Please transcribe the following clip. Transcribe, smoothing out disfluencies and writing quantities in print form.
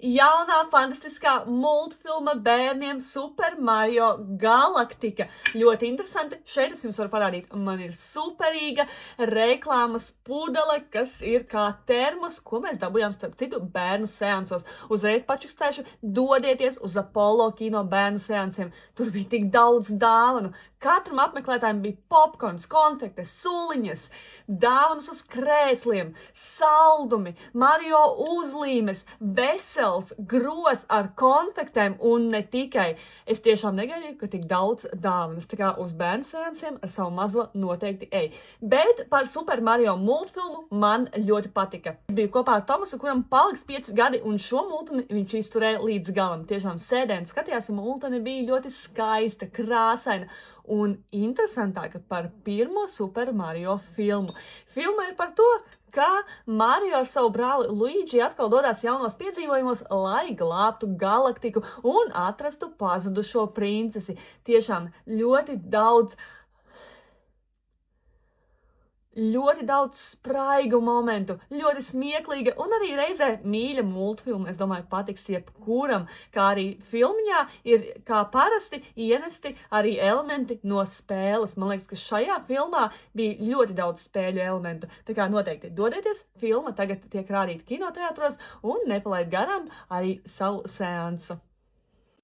Jaunā fantastiskā multfilma bērniem Super Mario Galaktika. Ļoti interesanti. Šeit es jums varu parādīt. Man ir superīga reklāmas pudele, kas ir kā termos, ko mēs dabūjām starp citu bērnu seansos. Uzreiz pačukstēšu, dodieties uz Apollo kino bērnu seansiem. Tur bija tik daudz dāvanu. Katram apmeklētājiem bija popkorns, konfektes, suliņas, dāvanas uz krēsliem, saldumi, Mario uzlīmes, vesels gros ar konfektēm un ne tikai. Es tiešām negaidīju, ka tik daudz dāvanas. Tā kā uz bērnu seansiem ar savu mazo noteikti ej. Bet par Super Mario multfilmu man ļoti patika. Biju kopā ar Tomasu, kuram paliks 5 gadi, un šo multeni viņš izturēja līdz galam. Tiešām sēdēja un skatījās, un multeni bija ļoti skaista, krāsaina un interesantāka par pirmo Super Mario filmu. Filma ir par to, ka Mario ar savu brāli Luigi atkal dodās jaunos piedzīvojumos, lai glābtu galaktiku un atrastu pazudušo princesi. Tiešām ļoti daudz spraigu momentu, ļoti smieklīga un arī reizē mīļa multfilma. Es domāju, patiks jebkuram, kā arī filmiņā ir kā parasti ienesti arī elementi no spēles. Man liekas, ka šajā filmā bija ļoti daudz spēļu elementu. Tā kā noteikti dodieties, filma tagad tiek rādīta kinoteātros un nepalaid garām arī savu seansu.